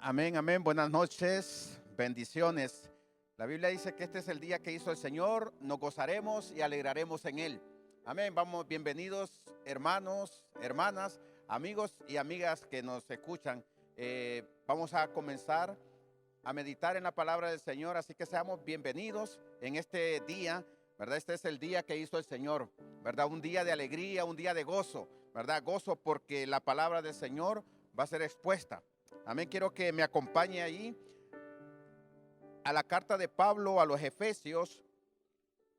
Amén, amén. Buenas noches, bendiciones. La Biblia dice que este es el día que hizo el Señor, nos gozaremos y alegraremos en él. Amén. Vamos, bienvenidos hermanos, hermanas, amigos y amigas que nos escuchan. Vamos a comenzar a meditar en la palabra del Señor, así que seamos bienvenidos en este día, ¿verdad? Este es el día que hizo el Señor, ¿verdad? Un día de alegría, un día de gozo, ¿verdad? Gozo porque la palabra del Señor va a ser expuesta. Amén. Quiero que me acompañe ahí a la carta de Pablo a los Efesios,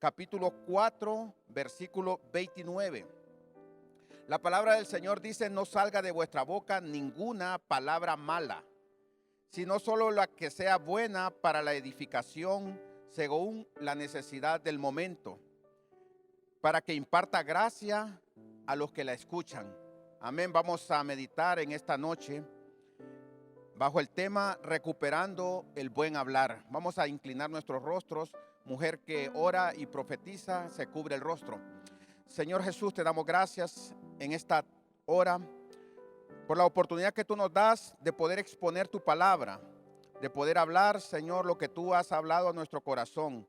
capítulo 4, versículo 29. La palabra del Señor dice: no salga de vuestra boca ninguna palabra mala, sino solo la que sea buena para la edificación según la necesidad del momento, para que imparta gracia a los que la escuchan. Amén. Vamos a meditar en esta noche bajo el tema recuperando el buen hablar. Vamos a inclinar nuestros rostros. Mujer que ora y profetiza, se cubre el rostro. Señor Jesús, te damos gracias en esta hora por la oportunidad que tú nos das de poder exponer tu palabra, de poder hablar, Señor, lo que tú has hablado a nuestro corazón.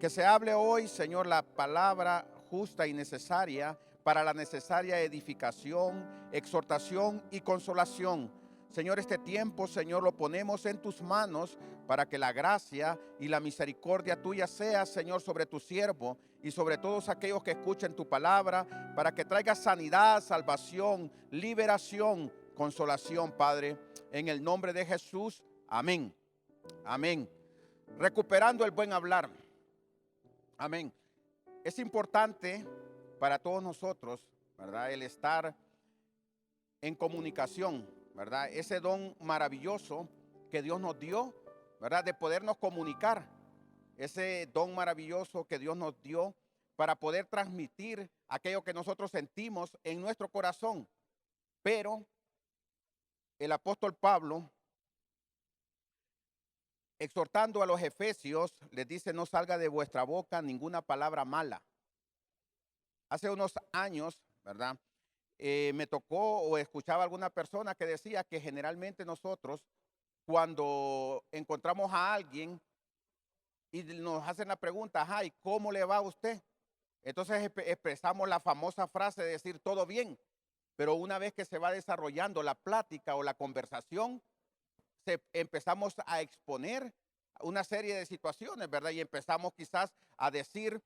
Que se hable hoy, Señor, la palabra justa y necesaria para la necesaria edificación, exhortación y consolación. Señor, este tiempo, Señor, lo ponemos en tus manos para que la gracia y la misericordia tuya sea, Señor, sobre tu siervo y sobre todos aquellos que escuchen tu palabra, para que traiga sanidad, salvación, liberación, consolación, Padre, en el nombre de Jesús. Amén. Amén. Recuperando el buen hablar. Amén. Es importante para todos nosotros, ¿verdad?, el estar en comunicación, ¿verdad? Ese don maravilloso que Dios nos dio, ¿verdad?, de podernos comunicar. Ese don maravilloso que Dios nos dio para poder transmitir aquello que nosotros sentimos en nuestro corazón. Pero el apóstol Pablo, exhortando a los efesios, les dice: no salga de vuestra boca ninguna palabra mala. Hace unos años, ¿verdad?, me tocó o escuchaba a alguna persona que decía que generalmente nosotros, cuando encontramos a alguien y nos hacen la pregunta: ajá, ¿y cómo le va a usted? Entonces expresamos la famosa frase de decir todo bien, pero una vez que se va desarrollando la plática o la conversación, empezamos a exponer una serie de situaciones, ¿verdad? Y empezamos quizás a decir: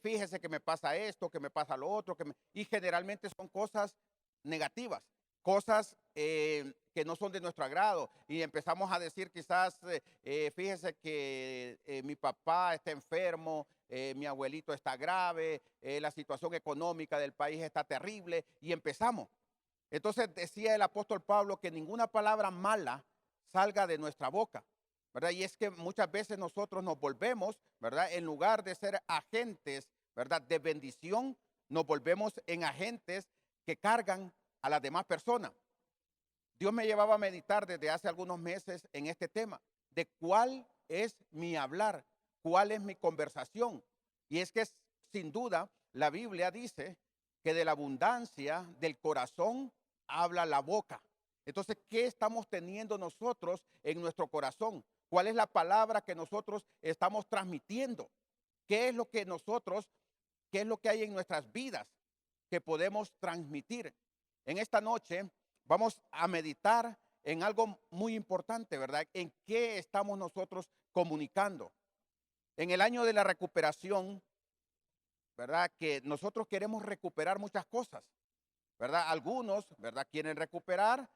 fíjese que me pasa esto, que me pasa lo otro, y generalmente son cosas negativas, cosas que no son de nuestro agrado. Y empezamos a decir quizás: fíjese que mi papá está enfermo, mi abuelito está grave, la situación económica del país está terrible, y empezamos. Entonces decía el apóstol Pablo que ninguna palabra mala salga de nuestra boca, ¿verdad? Y es que muchas veces nosotros nos volvemos, ¿verdad?, en lugar de ser agentes, ¿verdad?, de bendición, nos volvemos en agentes que cargan a las demás personas. Dios me llevaba a meditar desde hace algunos meses en este tema, de cuál es mi hablar, cuál es mi conversación. Y es que sin duda la Biblia dice que de la abundancia del corazón habla la boca. Entonces, ¿qué estamos teniendo nosotros en nuestro corazón? ¿Cuál es la palabra que nosotros estamos transmitiendo? ¿Qué es lo que nosotros, qué es lo que hay en nuestras vidas que podemos transmitir? En esta noche vamos a meditar en algo muy importante, ¿verdad? En qué estamos nosotros comunicando. En el año de la recuperación, ¿verdad?, que nosotros queremos recuperar muchas cosas, ¿verdad? Algunos, ¿verdad?, quieren recuperar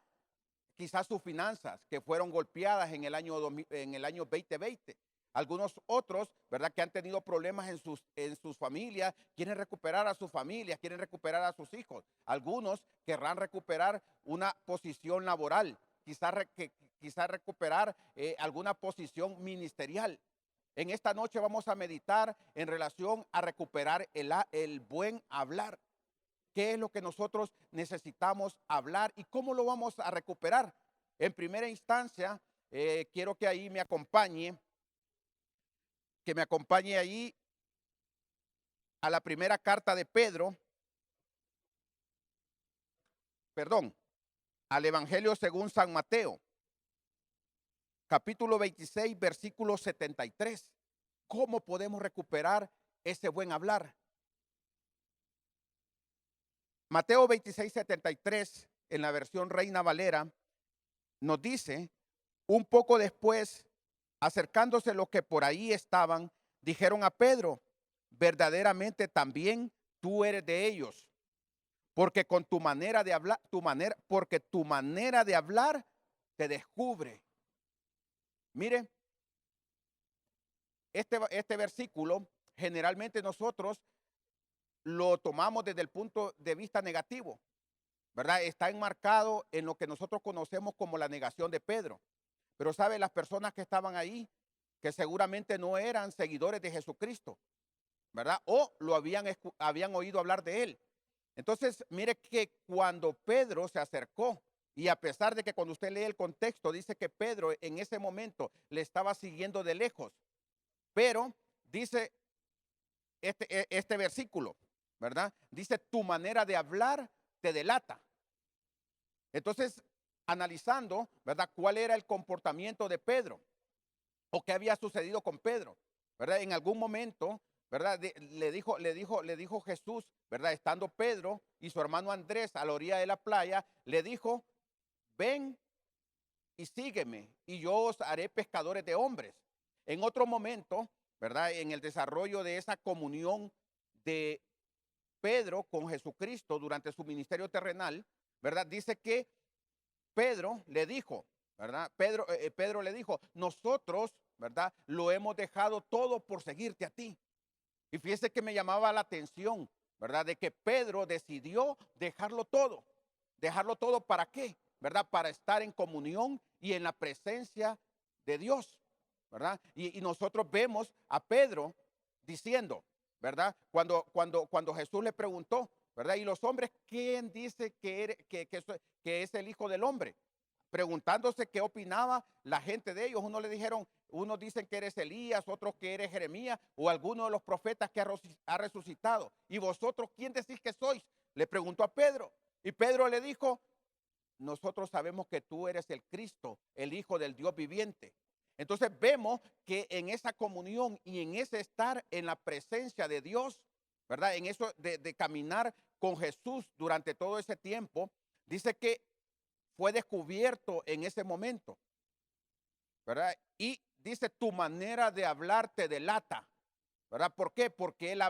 quizás sus finanzas que fueron golpeadas en el año 2020. Algunos otros, ¿verdad?, que han tenido problemas en sus familias, quieren recuperar a sus familias, quieren recuperar a sus hijos. Algunos querrán recuperar una posición laboral, quizás recuperar alguna posición ministerial. En esta noche vamos a meditar en relación a recuperar el buen hablar. ¿Qué es lo que nosotros necesitamos hablar y cómo lo vamos a recuperar? En primera instancia, quiero que ahí que me acompañe ahí a la primera carta de Pedro, perdón, al Evangelio según San Mateo, capítulo 26, versículo 73. ¿Cómo podemos recuperar ese buen hablar? Mateo 26, 73, en la versión Reina Valera, nos dice: un poco después, acercándose los que por ahí estaban, dijeron a Pedro: verdaderamente también tú eres de ellos, porque con tu manera de hablar, porque tu manera de hablar te descubre. Mire, este versículo generalmente nosotros lo tomamos desde el punto de vista negativo, ¿verdad? Está enmarcado en lo que nosotros conocemos como la negación de Pedro. Pero sabe, las personas que estaban ahí, que seguramente no eran seguidores de Jesucristo, ¿verdad? O lo habían oído hablar de él. Entonces, mire que cuando Pedro se acercó, y a pesar de que cuando usted lee el contexto, dice que Pedro en ese momento le estaba siguiendo de lejos, pero dice este versículo, ¿verdad? Dice: tu manera de hablar te delata. Entonces, analizando, ¿verdad?, cuál era el comportamiento de Pedro o qué había sucedido con Pedro, ¿verdad? En algún momento, ¿verdad? Le dijo Jesús, ¿verdad? Estando Pedro y su hermano Andrés a la orilla de la playa, le dijo: ven y sígueme y yo os haré pescadores de hombres. En otro momento, ¿verdad?, en el desarrollo de esa comunión de Pedro con Jesucristo durante su ministerio terrenal, ¿verdad?, dice que Pedro le dijo, ¿verdad? Pedro le dijo: nosotros, ¿verdad?, lo hemos dejado todo por seguirte a ti. Y fíjese que me llamaba la atención, ¿verdad?, de que Pedro decidió dejarlo todo. ¿Dejarlo todo para qué? ¿Verdad? Para estar en comunión y en la presencia de Dios, ¿verdad? Y nosotros vemos a Pedro diciendo, ¿verdad? Cuando Jesús le preguntó, ¿verdad? Y los hombres, ¿quién dice que es el Hijo del Hombre? Preguntándose qué opinaba la gente de ellos. Unos dicen que eres Elías, otros que eres Jeremías o alguno de los profetas que ha resucitado. ¿Y vosotros quién decís que sois? Le preguntó a Pedro. Y Pedro le dijo: nosotros sabemos que tú eres el Cristo, el Hijo del Dios viviente. Entonces vemos que en esa comunión y en ese estar en la presencia de Dios, ¿verdad?, en eso de caminar con Jesús durante todo ese tiempo, dice que fue descubierto en ese momento, ¿verdad? Y dice: tu manera de hablar te delata, ¿verdad? ¿Por qué? Porque él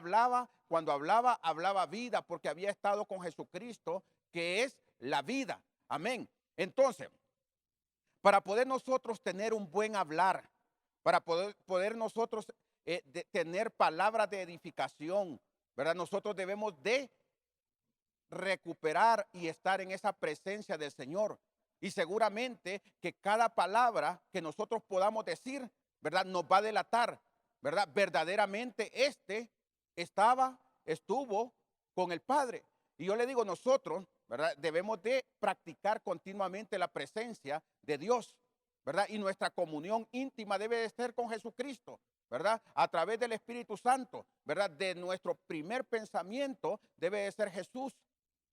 cuando hablaba vida, porque había estado con Jesucristo, que es la vida. Amén. Entonces, para poder nosotros tener un buen hablar, para poder nosotros tener palabras de edificación, ¿verdad?, nosotros debemos de recuperar y estar en esa presencia del Señor. Y seguramente que cada palabra que nosotros podamos decir, ¿verdad?, nos va a delatar, ¿verdad? Verdaderamente estuvo con el Padre. Y yo le digo, nosotros, ¿verdad?, debemos de practicar continuamente la presencia de Dios, ¿verdad? Y nuestra comunión íntima debe de ser con Jesucristo, ¿verdad? A través del Espíritu Santo, ¿verdad? De nuestro primer pensamiento debe de ser Jesús,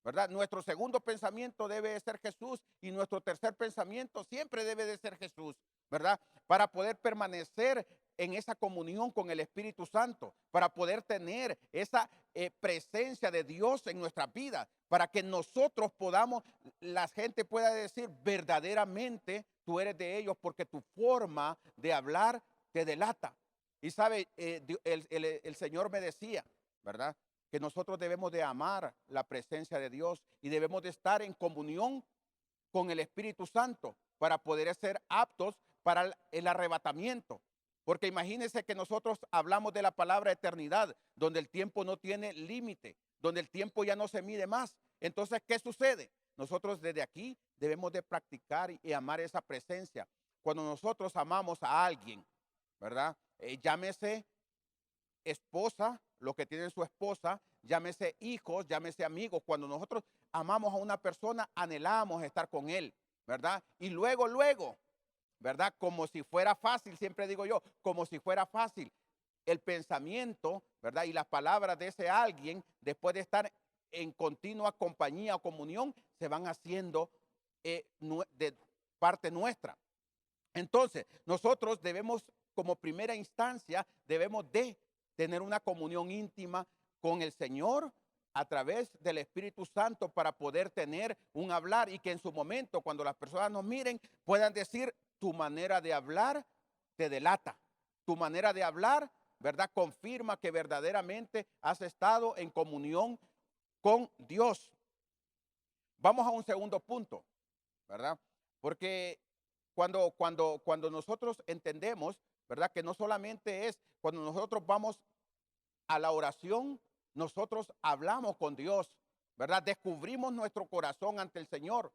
¿verdad? Nuestro segundo pensamiento debe de ser Jesús y nuestro tercer pensamiento siempre debe de ser Jesús, ¿verdad? Para poder permanecer en esa comunión con el Espíritu Santo, para poder tener esa presencia de Dios en nuestras vidas, para que nosotros podamos, la gente pueda decir: verdaderamente tú eres de ellos, porque tu forma de hablar te delata. Y sabe, el Señor me decía, ¿verdad?, que nosotros debemos de amar la presencia de Dios y debemos de estar en comunión con el Espíritu Santo para poder ser aptos para el arrebatamiento. Porque imagínense que nosotros hablamos de la palabra eternidad, donde el tiempo no tiene límite, donde el tiempo ya no se mide más. Entonces, ¿qué sucede? Nosotros desde aquí debemos de practicar y amar esa presencia. Cuando nosotros amamos a alguien, ¿verdad? Llámese esposa, los que tienen su esposa, llámese hijos, llámese amigos. Cuando nosotros amamos a una persona, anhelamos estar con él, ¿verdad? Y luego, ¿verdad? Como si fuera fácil, siempre digo yo, como si fuera fácil. El pensamiento, ¿verdad?, y las palabras de ese alguien, después de estar en continua compañía o comunión, se van haciendo de parte nuestra. Entonces, nosotros debemos, como primera instancia, debemos de tener una comunión íntima con el Señor a través del Espíritu Santo para poder tener un hablar y que en su momento, cuando las personas nos miren, puedan decir, tu manera de hablar te delata. Tu manera de hablar, ¿verdad? Confirma que verdaderamente has estado en comunión con Dios. Vamos a un segundo punto, ¿verdad? Porque cuando nosotros entendemos, ¿verdad? Que no solamente es cuando nosotros vamos a la oración, nosotros hablamos con Dios, ¿verdad? Descubrimos nuestro corazón ante el Señor.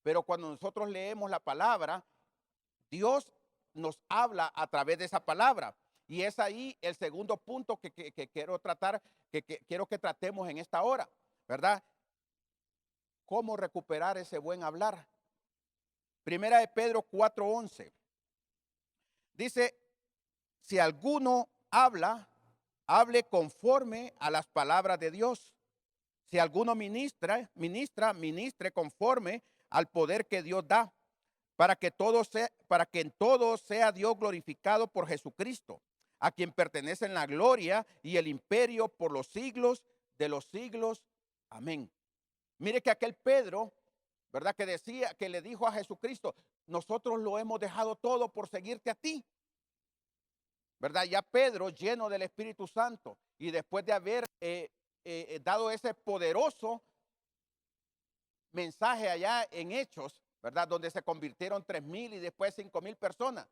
Pero cuando nosotros leemos la palabra, Dios nos habla a través de esa palabra. Y es ahí el segundo punto que quiero tratar, que quiero que tratemos en esta hora, ¿verdad? ¿Cómo recuperar ese buen hablar? Primera de Pedro 4:11. Dice, si alguno habla, hable conforme a las palabras de Dios. Si alguno ministre conforme al poder que Dios da, para que en todo sea Dios glorificado por Jesucristo, a quien pertenecen la gloria y el imperio por los siglos de los siglos. Amén. Mire que aquel Pedro, ¿verdad? Que decía, que le dijo a Jesucristo, nosotros lo hemos dejado todo por seguirte a ti. ¿Verdad? Ya Pedro, lleno del Espíritu Santo, y después de haber dado ese poderoso mensaje allá en Hechos, ¿verdad? Donde se convirtieron 3,000 y después 5,000 personas.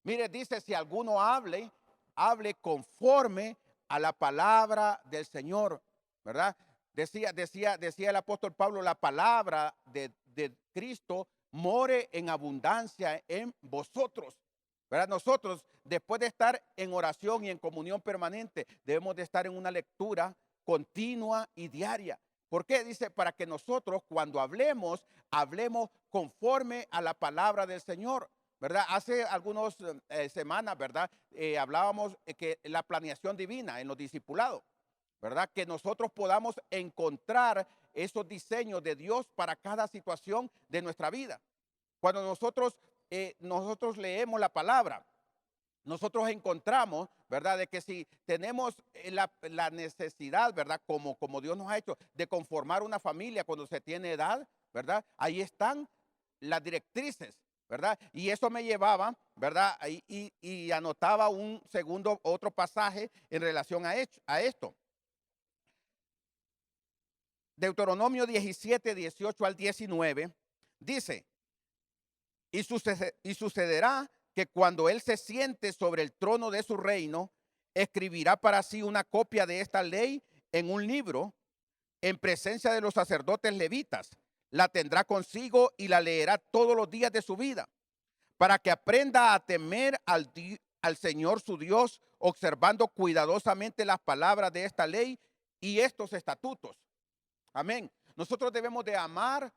Mire, dice, si alguno hable conforme a la palabra del Señor, ¿verdad? Decía el apóstol Pablo, la palabra de Cristo more en abundancia en vosotros. ¿Verdad? Nosotros, después de estar en oración y en comunión permanente, debemos de estar en una lectura continua y diaria. ¿Por qué? Dice, para que nosotros cuando hablemos, hablemos conforme a la palabra del Señor. ¿Verdad? Hace algunas semanas, ¿verdad? Hablábamos que la planeación divina en los discipulados, ¿verdad? Que nosotros podamos encontrar esos diseños de Dios para cada situación de nuestra vida. Cuando nosotros leemos la palabra, nosotros encontramos, ¿verdad? De que si tenemos la necesidad, ¿verdad? Como Dios nos ha hecho, de conformar una familia cuando se tiene edad, ¿verdad? Ahí están las directrices, ¿verdad? Y eso me llevaba, ¿verdad? Y anotaba otro pasaje en relación a esto. Deuteronomio 17, 18 al 19, dice, y sucederá que cuando él se siente sobre el trono de su reino, escribirá para sí una copia de esta ley en un libro en presencia de los sacerdotes levitas. La tendrá consigo y la leerá todos los días de su vida, para que aprenda a temer al Señor su Dios, observando cuidadosamente las palabras de esta ley y estos estatutos. Amén. Nosotros debemos de amar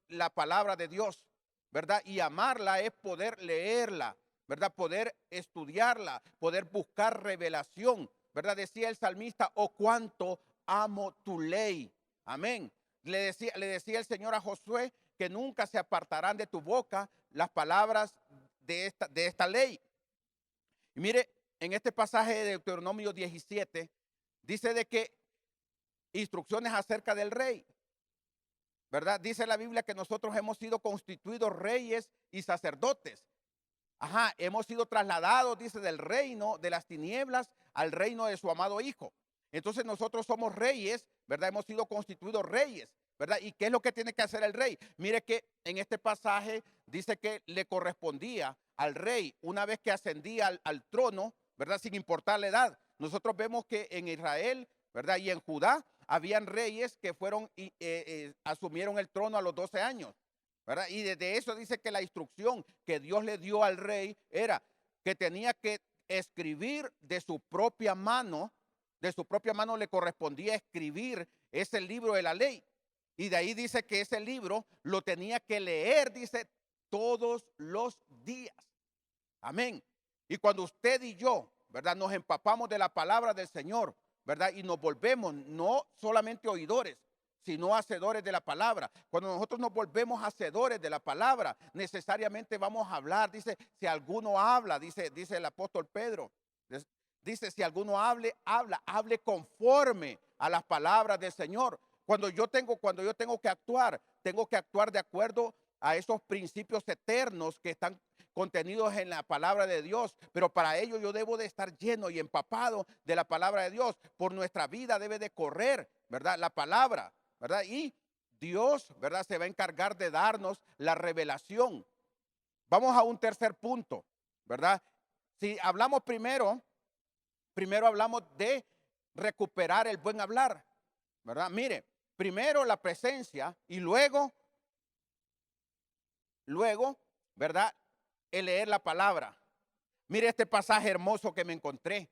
la palabra de Dios, ¿verdad? Y amarla es poder leerla, ¿verdad? Poder estudiarla, poder buscar revelación, ¿verdad? Decía el salmista, oh cuánto amo tu ley. Amén. Le decía el Señor a Josué que nunca se apartarán de tu boca las palabras de esta ley. Y mire, en este pasaje de Deuteronomio 17, dice de que instrucciones acerca del rey, ¿verdad? Dice la Biblia que nosotros hemos sido constituidos reyes y sacerdotes. Ajá, hemos sido trasladados, dice, del reino de las tinieblas al reino de su amado Hijo. Entonces nosotros somos reyes, ¿verdad? Hemos sido constituidos reyes, ¿verdad? ¿Y qué es lo que tiene que hacer el rey? Mire que en este pasaje dice que le correspondía al rey, una vez que ascendía al trono, ¿verdad? Sin importar la edad. Nosotros vemos que en Israel, ¿verdad? Y en Judá habían reyes que asumieron el trono a los 12 años. ¿Verdad? Y desde eso dice que la instrucción que Dios le dio al rey era que tenía que escribir de su propia mano le correspondía escribir ese libro de la ley. Y de ahí dice que ese libro lo tenía que leer, dice, todos los días. Amén. Y cuando usted y yo, ¿verdad? Nos empapamos de la palabra del Señor, ¿verdad? Y nos volvemos no solamente oidores, sino hacedores de la palabra. Cuando nosotros nos volvemos hacedores de la palabra, necesariamente vamos a hablar. Dice, si alguno habla, dice el apóstol Pedro, dice, si alguno hable conforme a las palabras del Señor. Cuando yo tengo tengo que actuar de acuerdo a esos principios eternos que están contenidos en la palabra de Dios. Pero para ello yo debo de estar lleno y empapado de la palabra de Dios. Por nuestra vida debe de correr, ¿verdad? La palabra, ¿verdad? Y Dios, ¿verdad? Se va a encargar de darnos la revelación. Vamos a un tercer punto, ¿verdad? Si hablamos primero hablamos de recuperar el buen hablar, ¿verdad? Mire, primero la presencia y luego, ¿verdad? El leer la palabra. Mire este pasaje hermoso que me encontré,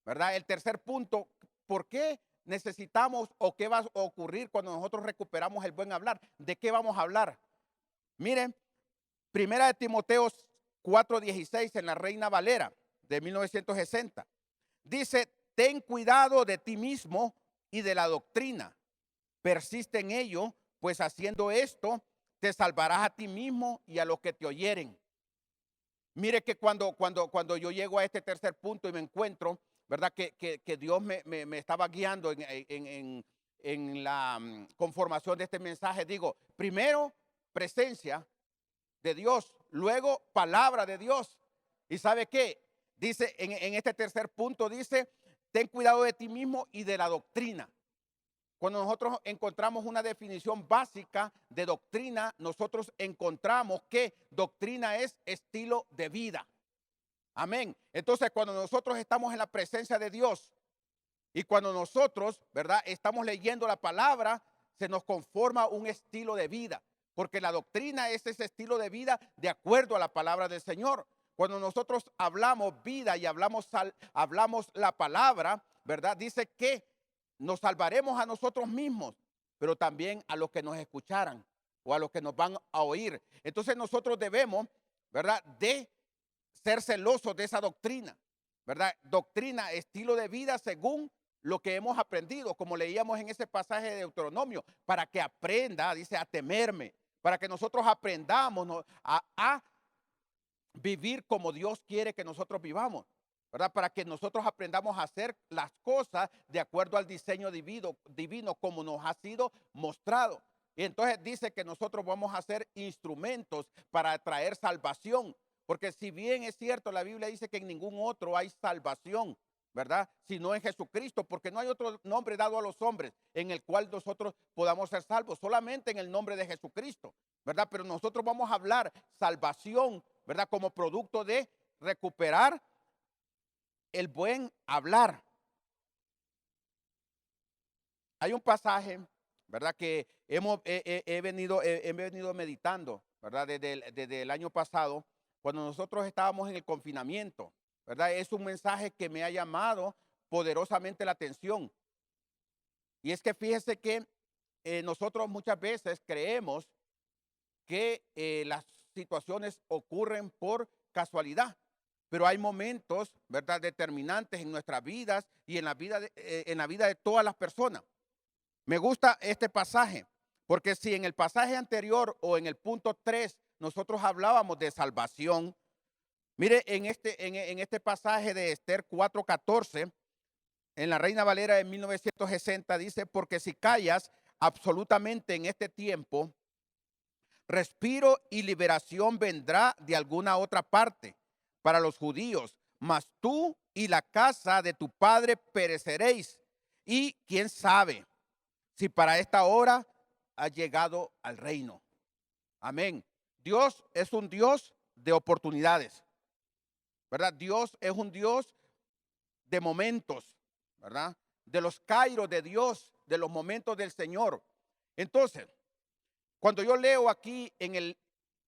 ¿verdad? El tercer punto, ¿por qué necesitamos o qué va a ocurrir cuando nosotros recuperamos el buen hablar? ¿De qué vamos a hablar? Miren, Primera de Timoteo 4:16 en la Reina Valera de 1960. Dice, ten cuidado de ti mismo y de la doctrina. Persiste en ello, pues haciendo esto te salvarás a ti mismo y a los que te oyeren. Mire que cuando yo llego a este tercer punto y me encuentro, ¿verdad? Que Dios me estaba guiando en la conformación de este mensaje. Digo, primero, presencia de Dios, luego, palabra de Dios. ¿Y sabe qué? Dice, en este tercer punto dice, ten cuidado de ti mismo y de la doctrina. Cuando nosotros encontramos una definición básica de doctrina, nosotros encontramos que doctrina es estilo de vida. Amén. Entonces, cuando nosotros estamos en la presencia de Dios y cuando nosotros, ¿verdad?, estamos leyendo la palabra, se nos conforma un estilo de vida. Porque la doctrina es ese estilo de vida de acuerdo a la palabra del Señor. Cuando nosotros hablamos vida y hablamos la palabra, ¿verdad? Dice que nos salvaremos a nosotros mismos, pero también a los que nos escucharan o a los que nos van a oír. Entonces nosotros debemos, ¿verdad?, de ser celosos de esa doctrina, ¿verdad? Doctrina, estilo de vida según lo que hemos aprendido, como leíamos en ese pasaje de Deuteronomio, para que aprenda, dice, a temerme, para que nosotros aprendamos, ¿no?, a vivir como Dios quiere que nosotros vivamos, ¿verdad? Para que nosotros aprendamos a hacer las cosas de acuerdo al diseño divino como nos ha sido mostrado. Y entonces dice que nosotros vamos a ser instrumentos para traer salvación, porque si bien es cierto, la Biblia dice que en ningún otro hay salvación, ¿verdad? Sino en Jesucristo, porque no hay otro nombre dado a los hombres en el cual nosotros podamos ser salvos, solamente en el nombre de Jesucristo, ¿verdad? Pero nosotros vamos a hablar salvación, ¿verdad? Como producto de recuperar el buen hablar. Hay un pasaje, ¿verdad?, que he venido meditando, ¿verdad?, desde el año pasado, cuando nosotros estábamos en el confinamiento, ¿verdad? Es un mensaje que me ha llamado poderosamente la atención. Y es que fíjese que nosotros muchas veces creemos que las situaciones ocurren por casualidad, pero hay momentos, ¿verdad?, determinantes en nuestras vidas y en la vida de todas las personas. Me gusta este pasaje, porque si en el pasaje anterior o en el punto 3 nosotros hablábamos de salvación, mire en este pasaje de Esther 4:14, en la Reina Valera de 1960 dice, porque si callas absolutamente en este tiempo, respiro y liberación vendrá de alguna otra parte para los judíos, mas tú y la casa de tu padre pereceréis. Y quién sabe si para esta hora ha llegado al reino. Amén. Dios es un Dios de oportunidades, ¿verdad? Dios es un Dios de momentos, ¿verdad? De los kairos de Dios, de los momentos del Señor. Entonces, cuando yo leo aquí en el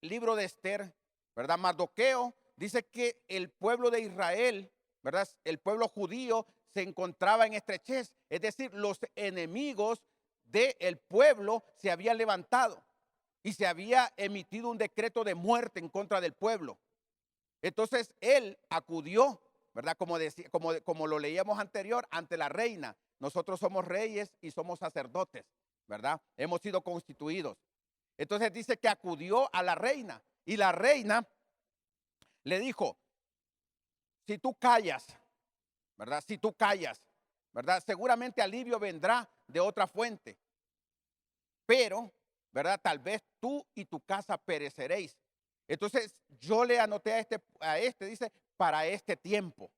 libro de Esther, ¿verdad? Mardoqueo dice que el pueblo de Israel, ¿verdad?, el pueblo judío se encontraba en estrechez, es decir, los enemigos del pueblo se habían levantado y se había emitido un decreto de muerte en contra del pueblo. Entonces él acudió, ¿verdad? Como lo leíamos anterior, ante la reina. Nosotros somos reyes y somos sacerdotes, ¿verdad? Hemos sido constituidos. Entonces dice que acudió a la reina y la reina le dijo, si tú callas, ¿verdad? Si tú callas, ¿verdad? Seguramente alivio vendrá de otra fuente, pero, ¿verdad? Tal vez tú y tu casa pereceréis. Entonces yo le anoté a este, dice, para este tiempo.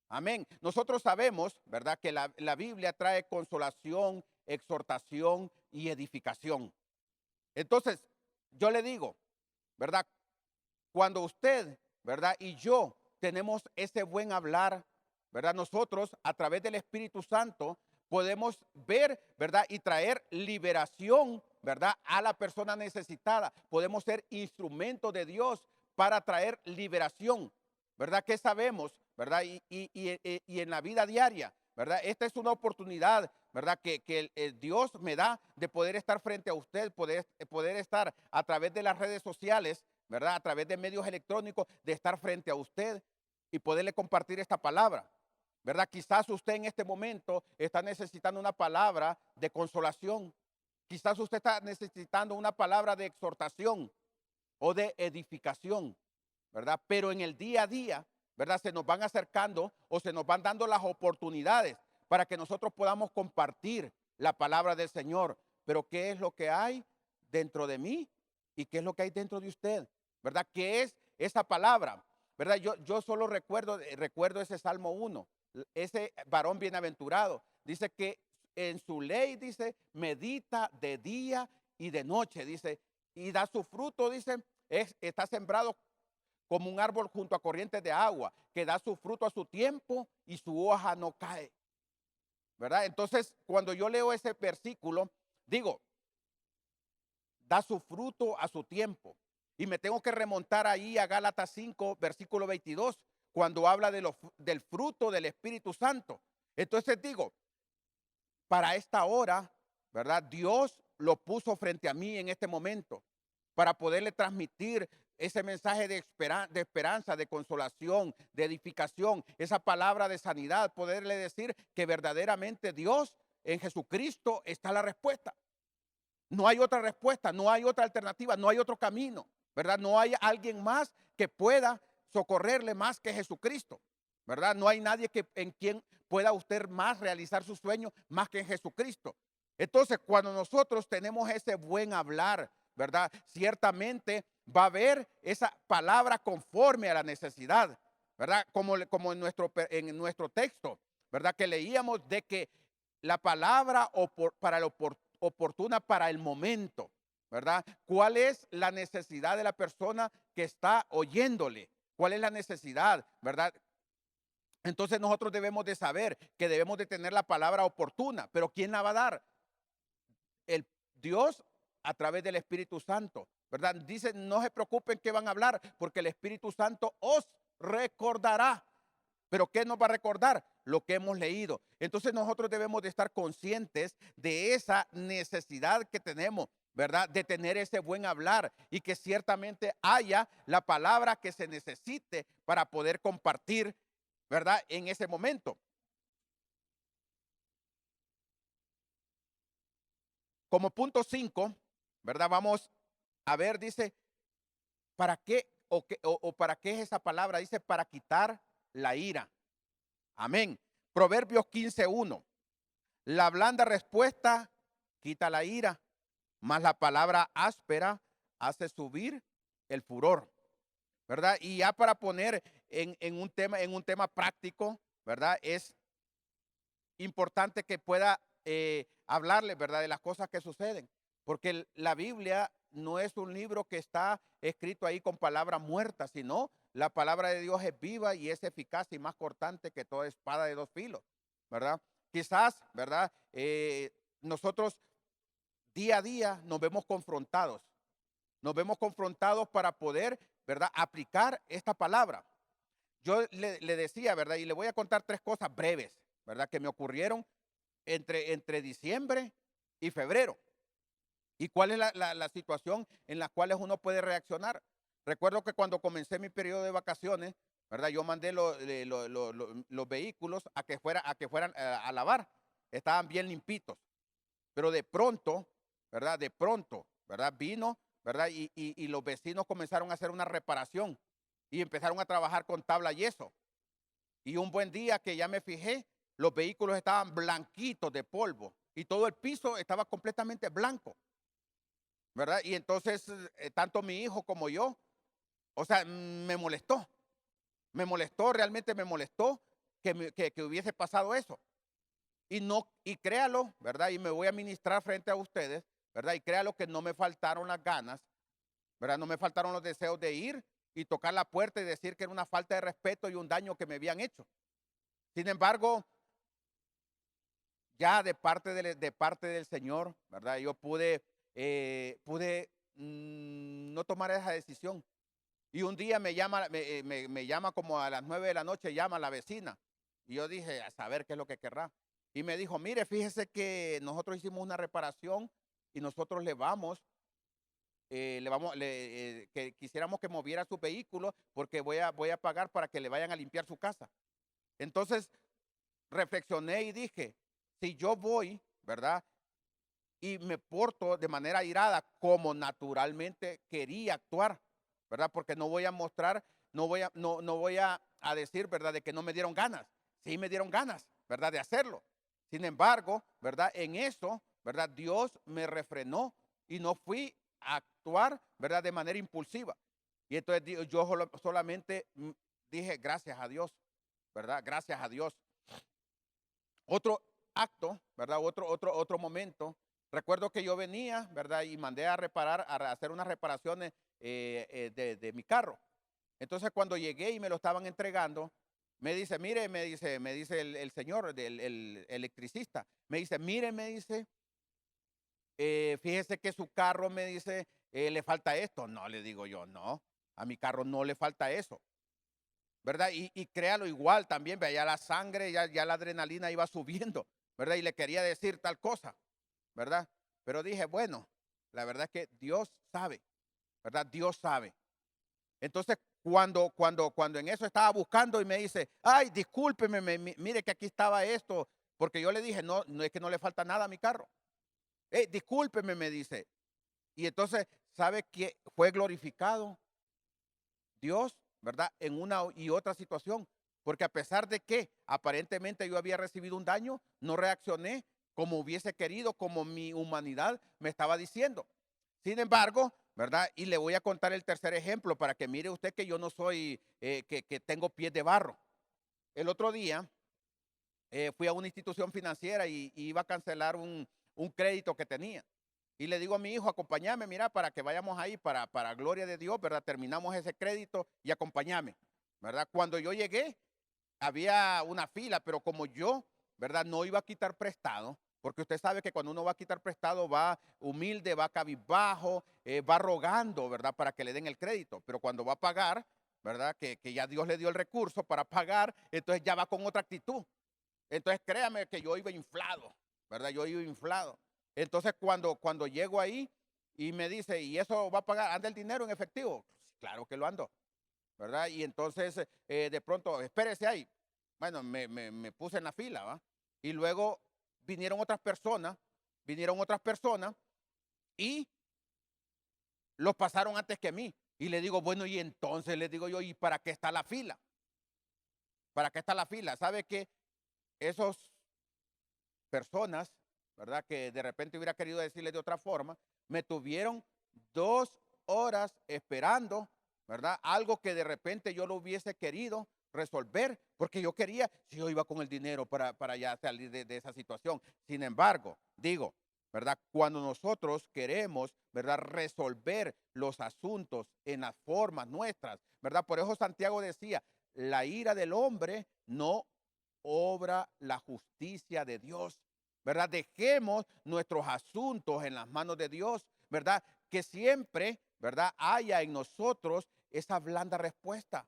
Amén. Nosotros sabemos, ¿verdad? Que la Biblia trae consolación, exhortación y edificación. Entonces, yo le digo, ¿verdad? Cuando usted, ¿verdad? Y yo tenemos ese buen hablar, ¿verdad? Nosotros a través del Espíritu Santo podemos ver, ¿verdad? Y traer liberación, ¿verdad? A la persona necesitada. Podemos ser instrumentos de Dios para traer liberación, ¿verdad? ¿Qué sabemos, ¿verdad? Y en la vida diaria, ¿verdad? Esta es una oportunidad, ¿verdad? Que el Dios me da de poder estar frente a usted, poder estar a través de las redes sociales, ¿verdad? A través de medios electrónicos, de estar frente a usted y poderle compartir esta palabra, ¿verdad? Quizás usted en este momento está necesitando una palabra de consolación. Quizás usted está necesitando una palabra de exhortación o de edificación, ¿verdad? Pero en el día a día, ¿verdad? Se nos van acercando o se nos van dando las oportunidades para que nosotros podamos compartir la palabra del Señor. Pero ¿qué es lo que hay dentro de mí y qué es lo que hay dentro de usted? ¿Verdad? ¿Qué es esa palabra? ¿Verdad? Yo solo recuerdo ese Salmo 1, ese varón bienaventurado. Dice que en su ley, dice, medita de día y de noche, dice, y da su fruto, dice, está sembrado como un árbol junto a corrientes de agua, que da su fruto a su tiempo y su hoja no cae, ¿verdad? Entonces, cuando yo leo ese versículo, digo, da su fruto a su tiempo. Y me tengo que remontar ahí a Gálatas 5, versículo 22, cuando habla del fruto del Espíritu Santo. Entonces digo, para esta hora, ¿verdad? Dios lo puso frente a mí en este momento para poderle transmitir ese mensaje de esperanza, de consolación, de edificación, esa palabra de sanidad, poderle decir que verdaderamente Dios en Jesucristo está la respuesta. No hay otra respuesta, no hay otra alternativa, no hay otro camino, ¿verdad? No hay alguien más que pueda socorrerle más que Jesucristo, ¿verdad? No hay nadie en quien pueda usted más realizar su sueño más que en Jesucristo. Entonces, cuando nosotros tenemos ese buen hablar, ¿verdad? Ciertamente va a haber esa palabra conforme a la necesidad, ¿verdad? Como en nuestro texto, ¿verdad? Que leíamos de que la palabra para el oportuna para el momento, ¿verdad? ¿Cuál es la necesidad de la persona que está oyéndole? ¿Cuál es la necesidad, verdad? Entonces nosotros debemos de saber que debemos de tener la palabra oportuna, pero ¿quién la va a dar? El Dios a través del Espíritu Santo, ¿verdad? Dice, no se preocupen qué van a hablar, porque el Espíritu Santo os recordará. ¿Pero qué nos va a recordar? Lo que hemos leído. Entonces nosotros debemos de estar conscientes de esa necesidad que tenemos, ¿verdad? De tener ese buen hablar y que ciertamente haya la palabra que se necesite para poder compartir, ¿verdad? En ese momento. Como punto 5, ¿verdad? Vamos a ver, dice, ¿para qué o para qué es esa palabra? Dice, para quitar la ira. Amén. Proverbios 15:1. La blanda respuesta quita la ira, mas la palabra áspera hace subir el furor, ¿verdad? Y ya para poner en un tema práctico, ¿verdad? Es importante que pueda hablarle, ¿verdad? De las cosas que suceden, porque la Biblia no es un libro que está escrito ahí con palabras muertas, sino la palabra de Dios es viva y es eficaz y más cortante que toda espada de dos filos, ¿verdad? Quizás, ¿verdad? Nosotros día a día nos vemos confrontados para poder, ¿verdad? Aplicar esta palabra. Yo le decía, ¿verdad? Y le voy a contar tres cosas breves, ¿verdad? Que me ocurrieron entre diciembre y febrero. ¿Y cuál es la situación en la cual uno puede reaccionar? Recuerdo que cuando comencé mi periodo de vacaciones, ¿verdad? Yo mandé los vehículos a que fueran a lavar. Estaban bien limpitos. Pero de pronto, ¿verdad? De pronto, ¿verdad? Vino, ¿verdad? Y los vecinos comenzaron a hacer una reparación y empezaron a trabajar con tabla y yeso. Y un buen día que ya me fijé, los vehículos estaban blanquitos de polvo y todo el piso estaba completamente blanco, ¿verdad? Y entonces, tanto mi hijo como yo, o sea, me molestó, realmente me molestó que hubiese pasado eso. Y no, y créalo, ¿verdad? Y me voy a ministrar frente a ustedes, ¿verdad? Y créalo que no me faltaron las ganas, ¿verdad? No me faltaron los deseos de ir y tocar la puerta y decir que era una falta de respeto y un daño que me habían hecho. Sin embargo, ya de parte del Señor, ¿verdad? Yo pude no tomar esa decisión. Y un día me llama como a las 9 de la noche, llama la vecina. Y yo dije, a saber qué es lo que querrá. Y me dijo, mire, fíjese que nosotros hicimos una reparación y nosotros que quisiéramos que moviera su vehículo porque voy a pagar para que le vayan a limpiar su casa. Entonces reflexioné y dije, si yo voy, ¿verdad? Y me porto de manera irada como naturalmente quería actuar, ¿verdad? Porque no voy a mostrar, no voy a decir, ¿verdad? De que no me dieron ganas. Sí me dieron ganas, ¿verdad? De hacerlo. Sin embargo, ¿verdad? En eso, ¿verdad? Dios me refrenó y no fui a actuar, ¿verdad? De manera impulsiva. Y entonces yo solamente dije, gracias a Dios, ¿verdad? Gracias a Dios. Otro acto, ¿verdad? Otro momento. Recuerdo que yo venía, ¿verdad? Y mandé a reparar, a hacer unas reparaciones de mi carro. Entonces cuando llegué y me lo estaban entregando, me dice, mire, me dice el señor, el electricista, me dice, mire, me dice, fíjese que su carro, me dice, le falta esto. No, le digo yo, no, a mi carro no le falta eso. ¿Verdad? Y créalo igual también, ya la sangre, ya la adrenalina iba subiendo, ¿verdad? Y le quería decir tal cosa, ¿verdad? Pero dije, bueno, la verdad es que Dios sabe, ¿verdad? Dios sabe. Entonces, cuando en eso estaba buscando y me dice, ay, discúlpeme, mire que aquí estaba esto, porque yo le dije, no, no es que no le falta nada a mi carro. Discúlpeme, me dice. Y entonces, ¿sabe que fue glorificado Dios, ¿verdad? En una y otra situación. Porque a pesar de que aparentemente yo había recibido un daño, no reaccioné como hubiese querido, como mi humanidad me estaba diciendo. Sin embargo, ¿verdad? Y le voy a contar el tercer ejemplo para que mire usted que yo no soy, que tengo pies de barro. El otro día fui a una institución financiera y iba a cancelar un crédito que tenía. Y le digo a mi hijo, acompáñame, mira, para que vayamos ahí, para gloria de Dios, ¿verdad? Terminamos ese crédito y acompáñame, ¿verdad? Cuando yo llegué, había una fila, pero como yo, ¿verdad? No iba a quitar prestado, porque usted sabe que cuando uno va a quitar prestado va humilde, va cabizbajo, va rogando, ¿verdad? Para que le den el crédito. Pero cuando va a pagar, ¿verdad? Que ya Dios le dio el recurso para pagar, entonces ya va con otra actitud. Entonces créame que yo iba inflado, ¿verdad? Yo iba inflado. Entonces cuando llego ahí y me dice, ¿y eso va a pagar? ¿Anda el dinero en efectivo? Claro que lo ando, ¿verdad? Y entonces de pronto, espérese ahí. Bueno, me puse en la fila, ¿va? Y luego vinieron otras personas y los pasaron antes que mí. Y le digo, bueno, y entonces le digo yo, ¿y para qué está la fila? ¿Para qué está la fila? ¿Sabe que esos personas, ¿verdad? Que de repente hubiera querido decirle de otra forma, me tuvieron 2 horas esperando, ¿verdad? Algo que de repente yo lo hubiese querido resolver, porque yo quería, si yo iba con el dinero para ya salir de esa situación. Sin embargo, digo, ¿verdad? Cuando nosotros queremos, ¿verdad? Resolver los asuntos en las formas nuestras, ¿verdad? Por eso Santiago decía, la ira del hombre no obra la justicia de Dios, ¿verdad? Dejemos nuestros asuntos en las manos de Dios, ¿verdad? Que siempre, ¿verdad? Haya en nosotros esa blanda respuesta,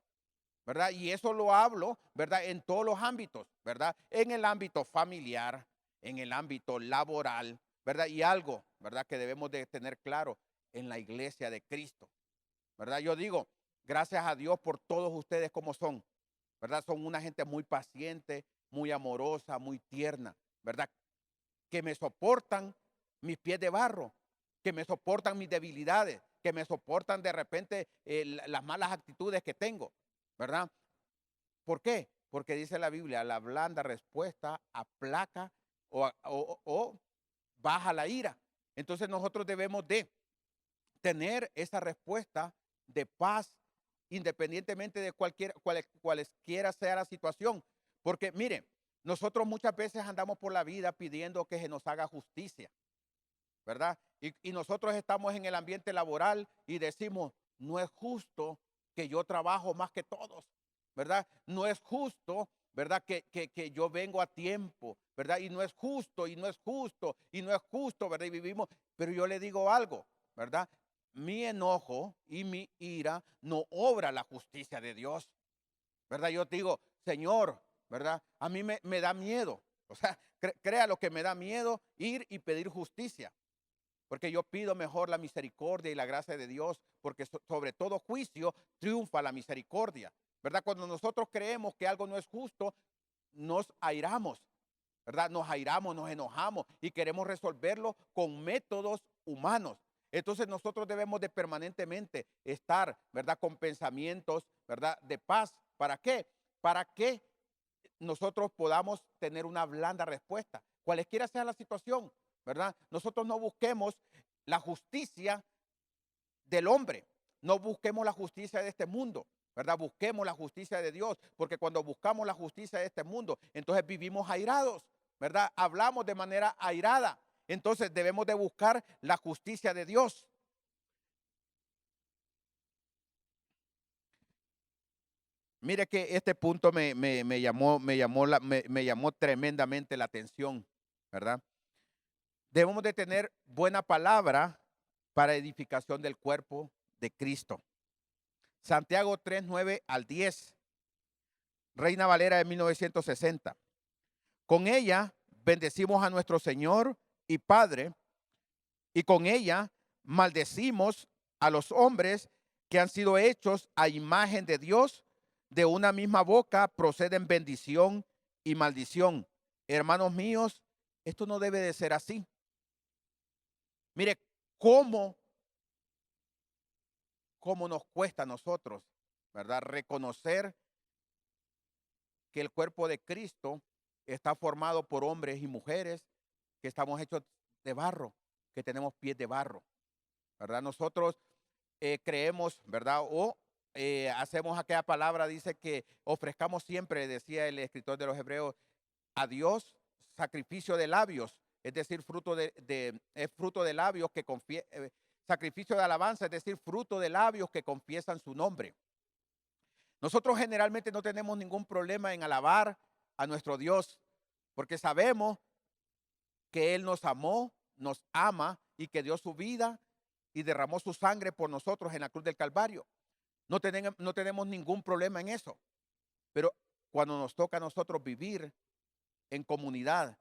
¿verdad? Y eso lo hablo, ¿verdad? En todos los ámbitos, ¿verdad? En el ámbito familiar, en el ámbito laboral, ¿verdad? Y algo, ¿verdad? Que debemos de tener claro en la iglesia de Cristo, ¿verdad? Yo digo, gracias a Dios por todos ustedes como son, ¿verdad? Son una gente muy paciente, muy amorosa, muy tierna, ¿verdad? Que me soportan, mis pies de barro, que me soportan mis debilidades, que me soportan de repente las malas actitudes que tengo, ¿verdad? ¿Por qué? Porque dice la Biblia, la blanda respuesta aplaca o baja la ira. Entonces nosotros debemos de tener esa respuesta de paz independientemente de cualesquiera sea la situación. Porque mire, nosotros muchas veces andamos por la vida pidiendo que se nos haga justicia, ¿verdad? Y nosotros estamos en el ambiente laboral y decimos, no es justo que yo trabajo más que todos, ¿verdad? No es justo, ¿verdad? Que yo vengo a tiempo, ¿verdad? Y no es justo, y no es justo, y no es justo, ¿verdad? Y vivimos, pero yo le digo algo, ¿verdad? Mi enojo y mi ira no obra la justicia de Dios, ¿verdad? Yo te digo, Señor, ¿verdad? A mí me da miedo, o sea, crea lo que me da miedo, ir y pedir justicia. Porque yo pido mejor la misericordia y la gracia de Dios, porque sobre todo juicio triunfa la misericordia, ¿verdad? Cuando nosotros creemos que algo no es justo, nos airamos, ¿verdad? Nos airamos, nos enojamos y queremos resolverlo con métodos humanos. Entonces nosotros debemos de permanentemente estar, ¿verdad? Con pensamientos, ¿verdad? De paz. ¿Para qué? Para que nosotros podamos tener una blanda respuesta, cualesquiera sea la situación, ¿verdad? Nosotros no busquemos la justicia del hombre, no busquemos la justicia de este mundo, ¿verdad? Busquemos la justicia de Dios, porque cuando buscamos la justicia de este mundo, entonces vivimos airados, ¿verdad? Hablamos de manera airada, entonces debemos de buscar la justicia de Dios. Mire que este punto me llamó tremendamente la atención, ¿verdad? Debemos de tener buena palabra para edificación del cuerpo de Cristo. Santiago 3, 9 al 10, Reina Valera de 1960. Con ella bendecimos a nuestro Señor y Padre, y con ella maldecimos a los hombres que han sido hechos a imagen de Dios. De una misma boca proceden bendición y maldición. Hermanos míos, esto no debe de ser así. Mire, cómo nos cuesta a nosotros, ¿verdad? Reconocer que el cuerpo de Cristo está formado por hombres y mujeres que estamos hechos de barro, que tenemos pies de barro, ¿verdad? Nosotros creemos, ¿verdad? O hacemos aquella palabra, dice que ofrezcamos siempre, decía el escritor de los Hebreos, a Dios sacrificio de labios, es decir, es fruto de labios que sacrificio de alabanza, es decir, fruto de labios que confiesan su nombre. Nosotros generalmente no tenemos ningún problema en alabar a nuestro Dios, porque sabemos que Él nos amó, nos ama y que dio su vida y derramó su sangre por nosotros en la cruz del Calvario. No tenemos ningún problema en eso. Pero cuando nos toca a nosotros vivir en comunidad,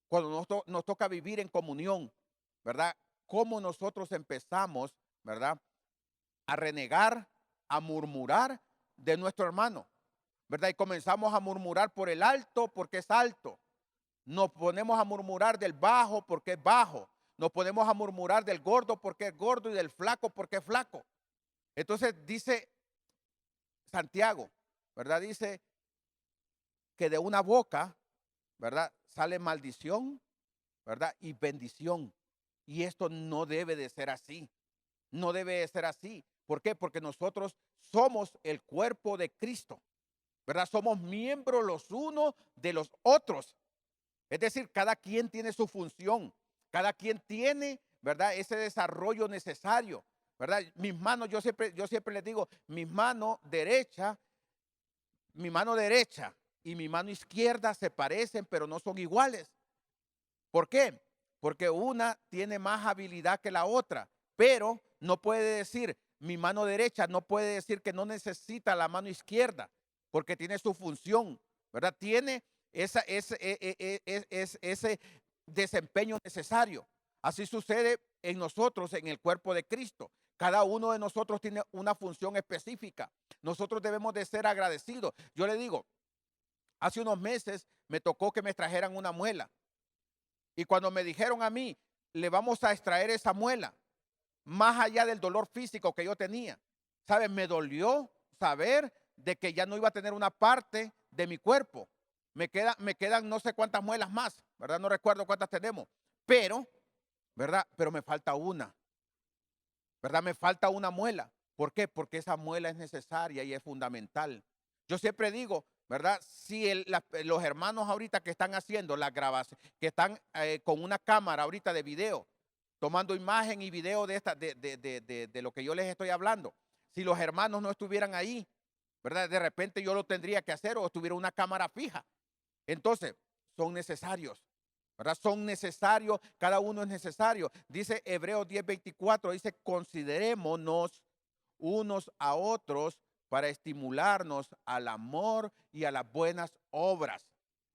cuando nos toca vivir en comunión, ¿verdad? ¿Cómo nosotros empezamos, ¿verdad? A renegar, a murmurar de nuestro hermano, ¿verdad? Y comenzamos a murmurar por el alto porque es alto. Nos ponemos a murmurar del bajo porque es bajo. Nos ponemos a murmurar del gordo porque es gordo y del flaco porque es flaco. Entonces dice Santiago, ¿verdad? Dice que de una boca, ¿verdad? Sale maldición, ¿verdad? Y bendición. Y esto no debe de ser así. No debe de ser así. ¿Por qué? Porque nosotros somos el cuerpo de Cristo, ¿verdad? Somos miembros los unos de los otros. Es decir, cada quien tiene su función, cada quien tiene, ¿verdad? Ese desarrollo necesario, ¿verdad? Mis manos, yo siempre les digo, mi mano derecha y mi mano izquierda se parecen, pero no son iguales. ¿Por qué? Porque una tiene más habilidad que la otra, pero no puede decir, mi mano derecha no puede decir que no necesita la mano izquierda, porque tiene su función, ¿verdad? Tiene ese desempeño necesario. Así sucede en nosotros, en el cuerpo de Cristo. Cada uno de nosotros tiene una función específica. Nosotros debemos de ser agradecidos. Yo le digo, hace unos meses me tocó que me trajeran una muela. Y cuando me dijeron a mí, le vamos a extraer esa muela, más allá del dolor físico que yo tenía. ¿Sabes? Me dolió saber de que ya no iba a tener una parte de mi cuerpo. Me quedan no sé cuántas muelas más, ¿verdad? No recuerdo cuántas tenemos, pero, ¿verdad? Pero me falta una, ¿verdad? Me falta una muela. ¿Por qué? Porque esa muela es necesaria y es fundamental. Yo siempre digo, ¿verdad? Si los hermanos ahorita que están haciendo las grabaciones, que están con una cámara ahorita de video, tomando imagen y video de lo que yo les estoy hablando, si los hermanos no estuvieran ahí, ¿verdad? De repente yo lo tendría que hacer o estuviera una cámara fija. Entonces, son necesarios, ¿verdad? Son necesarios, cada uno es necesario. Dice Hebreos 10:24, dice, considerémonos unos a otros para estimularnos al amor y a las buenas obras.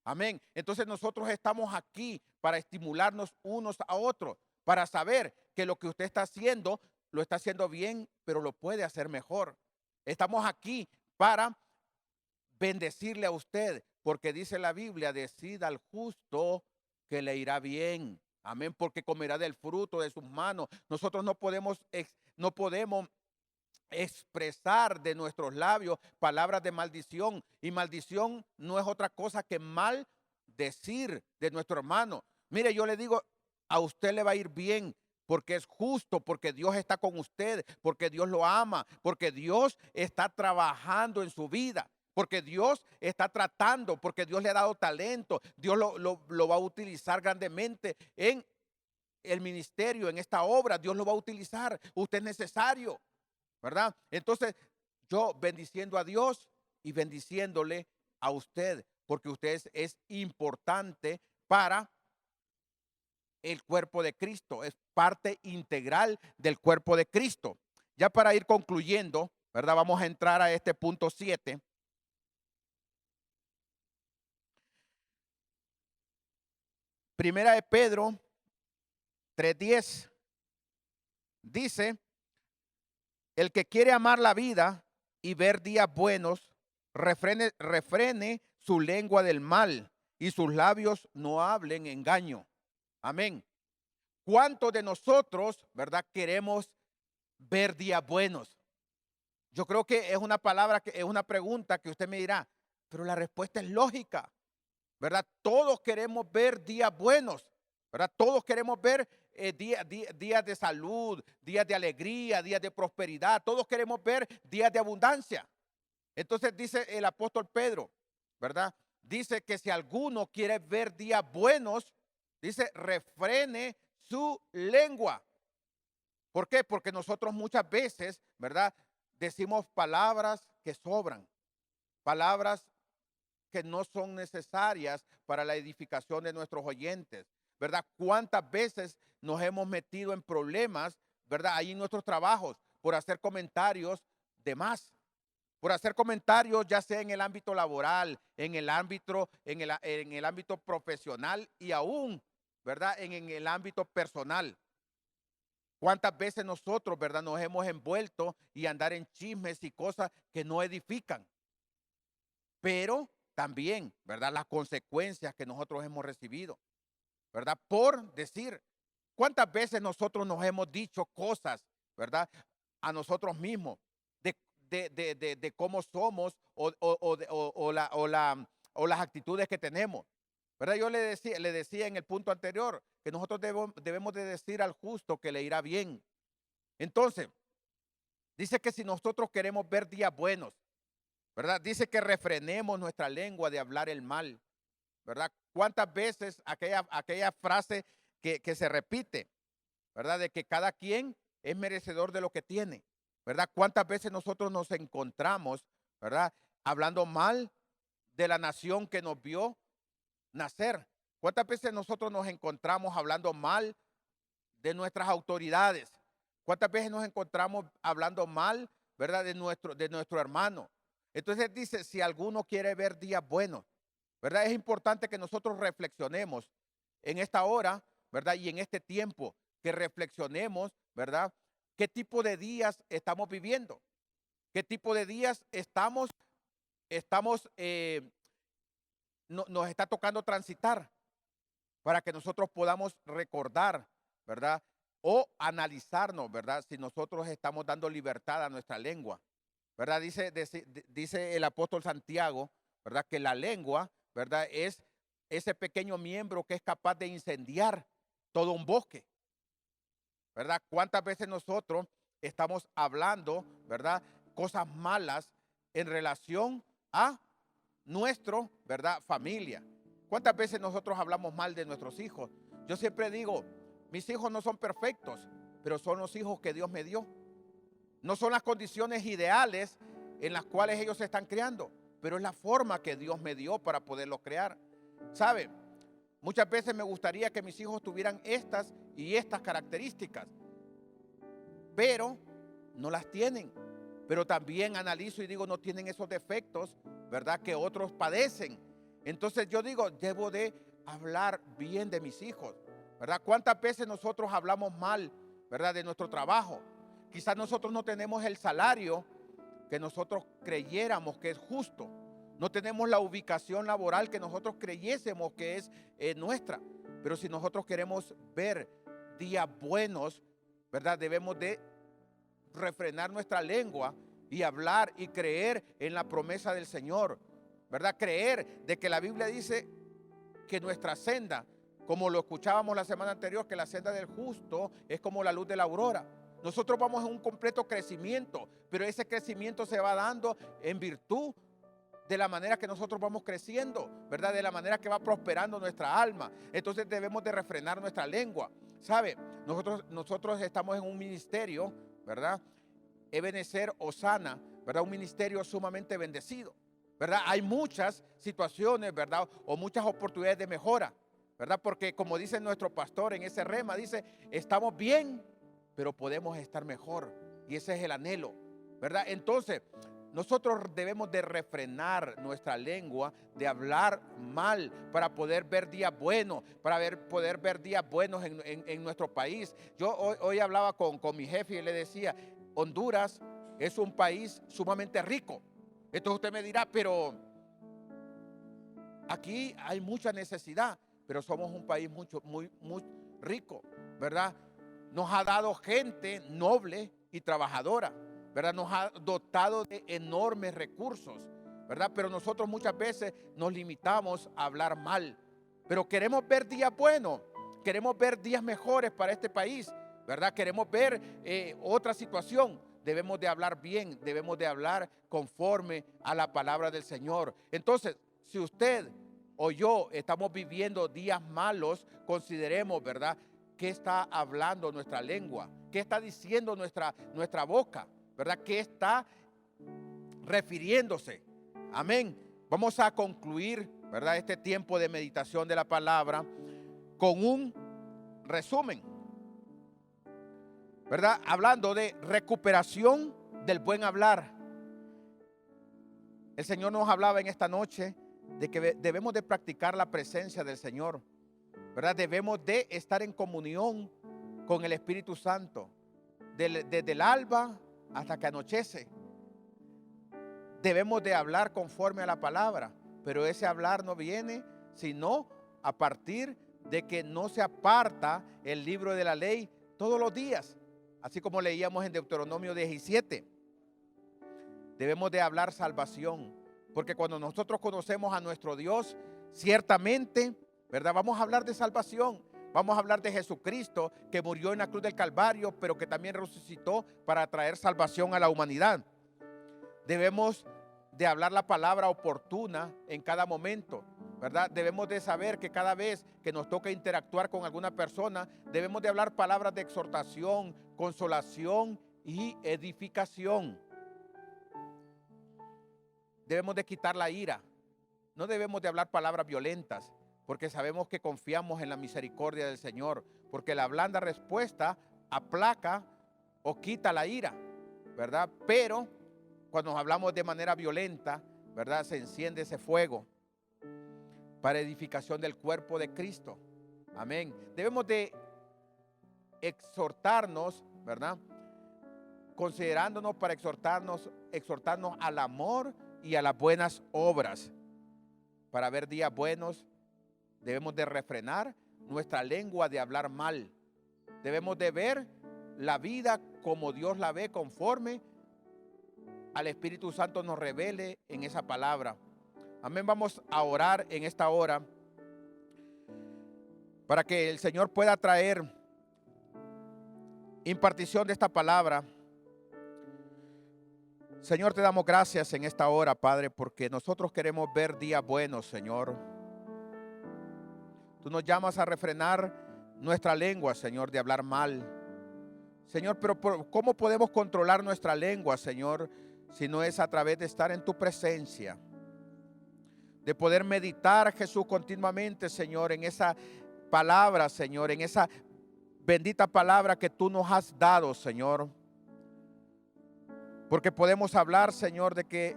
Amén. Entonces nosotros estamos aquí para estimularnos unos a otros, para saber que lo que usted está haciendo, lo está haciendo bien, pero lo puede hacer mejor. Estamos aquí para bendecirle a usted, porque dice la Biblia, decida al justo que le irá bien. Amén, porque comerá del fruto de sus manos. Nosotros no podemos expresar de nuestros labios palabras de maldición. Y maldición no es otra cosa que mal decir de nuestro hermano. Mire, yo le digo, a usted le va a ir bien porque es justo, porque Dios está con usted, porque Dios lo ama, porque Dios está trabajando en su vida. Porque Dios está tratando, porque Dios le ha dado talento, Dios lo va a utilizar grandemente en el ministerio, en esta obra, Dios lo va a utilizar. Usted es necesario, ¿verdad? Entonces, yo bendiciendo a Dios y bendiciéndole a usted, porque usted es importante para el cuerpo de Cristo, es parte integral del cuerpo de Cristo. Ya para ir concluyendo, ¿verdad? Vamos a entrar a este punto 7. Primera de Pedro 3:10 dice, el que quiere amar la vida y ver días buenos, refrene su lengua del mal y sus labios no hablen engaño. Amén. ¿Cuántos de nosotros, verdad, queremos ver días buenos? Yo creo que es una palabra, que es una pregunta que usted me dirá, pero la respuesta es lógica, ¿verdad? Todos queremos ver días buenos, ¿verdad? Todos queremos ver días de salud, días de alegría, días de prosperidad. Todos queremos ver días de abundancia. Entonces dice el apóstol Pedro, ¿verdad? Dice que si alguno quiere ver días buenos, dice, refrene su lengua. ¿Por qué? Porque nosotros muchas veces, ¿verdad? Decimos palabras que sobran, palabras que no son necesarias para la edificación de nuestros oyentes, ¿verdad? ¿Cuántas veces nos hemos metido en problemas, ¿verdad? Ahí en nuestros trabajos por hacer comentarios de más, por hacer comentarios ya sea en el ámbito laboral, en el ámbito profesional y aún, ¿verdad? En el ámbito personal. ¿Cuántas veces nosotros, verdad, nos hemos envuelto y andar en chismes y cosas que no edifican? Pero también, ¿verdad? Las consecuencias que nosotros hemos recibido, ¿verdad? Por decir, ¿cuántas veces nosotros nos hemos dicho cosas, ¿verdad? A nosotros mismos de cómo somos o las actitudes que tenemos, ¿verdad? Yo le decía en el punto anterior que nosotros debemos de decir al justo que le irá bien. Entonces, dice que si nosotros queremos ver días buenos, ¿verdad? Dice que refrenemos nuestra lengua de hablar el mal, ¿verdad? ¿Cuántas veces aquella frase que se repite, ¿verdad? De que cada quien es merecedor de lo que tiene, ¿verdad? ¿Cuántas veces nosotros nos encontramos, ¿verdad? Hablando mal de la nación que nos vio nacer. ¿Cuántas veces nosotros nos encontramos hablando mal de nuestras autoridades? ¿Cuántas veces nos encontramos hablando mal, ¿verdad? De nuestro hermano. Entonces dice, si alguno quiere ver días buenos, ¿verdad? Es importante que nosotros reflexionemos en esta hora, ¿verdad? Y en este tiempo, que reflexionemos, ¿verdad? ¿Qué tipo de días estamos viviendo? ¿Qué tipo de días nos está tocando transitar para que nosotros podamos recordar, ¿verdad? O analizarnos, ¿verdad? Si nosotros estamos dando libertad a nuestra lengua, ¿verdad? Dice el apóstol Santiago, ¿verdad? Que la lengua, ¿verdad? Es ese pequeño miembro que es capaz de incendiar todo un bosque, ¿verdad? ¿Cuántas veces nosotros estamos hablando, ¿verdad? Cosas malas en relación a nuestro, ¿verdad? Familia. ¿Cuántas veces nosotros hablamos mal de nuestros hijos? Yo siempre digo, mis hijos no son perfectos, pero son los hijos que Dios me dio. No son las condiciones ideales en las cuales ellos se están criando, pero es la forma que Dios me dio para poderlos crear. ¿Sabe? Muchas veces me gustaría que mis hijos tuvieran estas y estas características, pero no las tienen. Pero también analizo y digo, no tienen esos defectos, ¿verdad? Que otros padecen. Entonces yo digo, debo de hablar bien de mis hijos, ¿verdad? ¿Cuántas veces nosotros hablamos mal, ¿verdad? De nuestro trabajo. Quizás nosotros no tenemos el salario que nosotros creyéramos que es justo. No tenemos la ubicación laboral que nosotros creyésemos que es nuestra. Pero si nosotros queremos ver días buenos, ¿verdad? Debemos de refrenar nuestra lengua y hablar y creer en la promesa del Señor, ¿verdad? Creer de que la Biblia dice que nuestra senda, como lo escuchábamos la semana anterior, que la senda del justo es como la luz de la aurora. Nosotros vamos en un completo crecimiento, pero ese crecimiento se va dando en virtud de la manera que nosotros vamos creciendo, ¿verdad? De la manera que va prosperando nuestra alma. Entonces debemos de refrenar nuestra lengua. ¿Sabe? Nosotros estamos en un ministerio, ¿verdad? Ebenezer Osana, ¿verdad? Un ministerio sumamente bendecido, ¿verdad? Hay muchas situaciones, ¿verdad? O muchas oportunidades de mejora, ¿verdad? Porque como dice nuestro pastor en ese rema, dice, estamos bien, pero podemos estar mejor. Y ese es el anhelo, ¿verdad? Entonces, nosotros debemos de refrenar nuestra lengua, de hablar mal para poder ver días buenos, poder ver días buenos en nuestro país. Yo hoy hablaba con mi jefe y le decía, Honduras es un país sumamente rico. Entonces usted me dirá, pero aquí hay mucha necesidad, pero somos un país muy rico, ¿verdad? Nos ha dado gente noble y trabajadora, ¿verdad? Nos ha dotado de enormes recursos, ¿verdad? Pero nosotros muchas veces nos limitamos a hablar mal. Pero queremos ver días buenos, queremos ver días mejores para este país, ¿verdad? Queremos ver otra situación. Debemos de hablar bien, debemos de hablar conforme a la palabra del Señor. Entonces, si usted o yo estamos viviendo días malos, consideremos, ¿verdad? ¿Qué está hablando nuestra lengua? ¿Qué está diciendo nuestra boca? ¿Verdad? ¿Qué está refiriéndose? Amén. Vamos a concluir, ¿verdad? Este tiempo de meditación de la palabra con un resumen, ¿verdad? Hablando de recuperación del buen hablar. El Señor nos hablaba en esta noche de que debemos de practicar la presencia del Señor, ¿verdad? Debemos de estar en comunión con el Espíritu Santo desde el alba hasta que anochece. Debemos de hablar conforme a la palabra, pero ese hablar no viene sino a partir de que no se aparta el libro de la ley todos los días, así como leíamos en Deuteronomio 17. Debemos de hablar salvación, porque cuando nosotros conocemos a nuestro Dios, ciertamente, ¿verdad? Vamos a hablar de salvación, vamos a hablar de Jesucristo que murió en la cruz del Calvario, pero que también resucitó para traer salvación a la humanidad. Debemos de hablar la palabra oportuna en cada momento, ¿verdad? Debemos de saber que cada vez que nos toca interactuar con alguna persona, debemos de hablar palabras de exhortación, consolación y edificación. Debemos de quitar la ira. No debemos de hablar palabras violentas, porque sabemos que confiamos en la misericordia del Señor, porque la blanda respuesta aplaca o quita la ira, ¿verdad? Pero cuando hablamos de manera violenta, ¿verdad? Se enciende ese fuego para edificación del cuerpo de Cristo. Amén. Debemos de exhortarnos, ¿verdad? Considerándonos para exhortarnos al amor y a las buenas obras. Para ver días buenos, debemos de refrenar nuestra lengua de hablar mal, Debemos de ver la vida como Dios la ve, conforme al Espíritu Santo nos revele en esa palabra. Amén. Vamos a orar en esta hora para que el Señor pueda traer impartición de esta palabra. Señor, te damos gracias en esta hora, Padre, porque nosotros queremos ver días buenos, Señor. Tú nos llamas a refrenar nuestra lengua, Señor, de hablar mal. Señor, pero ¿cómo podemos controlar nuestra lengua, Señor, si no es a través de estar en tu presencia? De poder meditar, Jesús, continuamente, Señor, en esa palabra, Señor, en esa bendita palabra que tú nos has dado, Señor. Porque podemos hablar, Señor, de que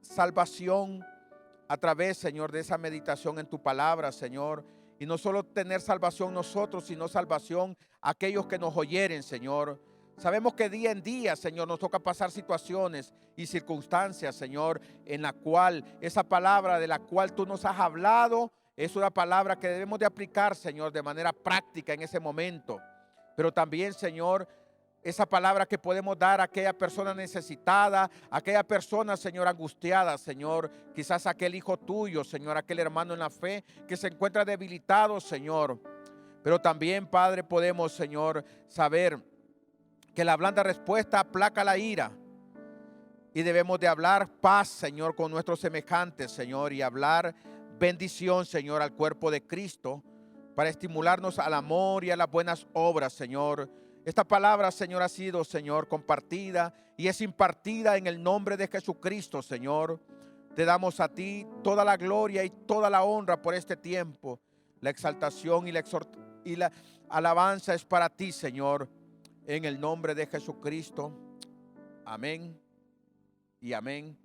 salvación a través, Señor, de esa meditación en tu palabra, Señor. Y no solo tener salvación nosotros, sino salvación a aquellos que nos oyeren, Señor. Sabemos que día en día, Señor, nos toca pasar situaciones y circunstancias, Señor, en la cual esa palabra de la cual tú nos has hablado es una palabra que debemos de aplicar, Señor, de manera práctica en ese momento. Pero también, Señor, esa palabra que podemos dar a aquella persona necesitada, a aquella persona, Señor, angustiada, Señor, quizás aquel hijo tuyo, Señor, aquel hermano en la fe que se encuentra debilitado, Señor. Pero también, Padre, podemos, Señor, saber que la blanda respuesta aplaca la ira. Y debemos de hablar paz, Señor, con nuestros semejantes, Señor, y hablar bendición, Señor, al cuerpo de Cristo, para estimularnos al amor y a las buenas obras, Señor. Esta palabra, Señor, ha sido, Señor, compartida y es impartida en el nombre de Jesucristo, Señor. Te damos a ti toda la gloria y toda la honra por este tiempo. La exaltación y la alabanza es para ti, Señor, en el nombre de Jesucristo. Amén y amén.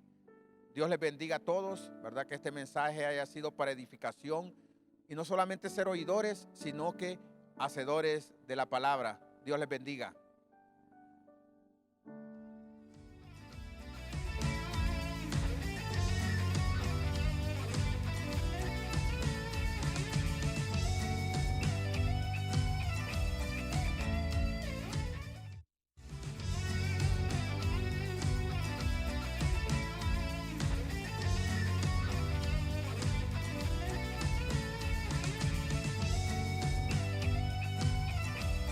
Dios les bendiga a todos, ¿verdad? Que este mensaje haya sido para edificación y no solamente ser oidores, sino que hacedores de la palabra. Dios les bendiga.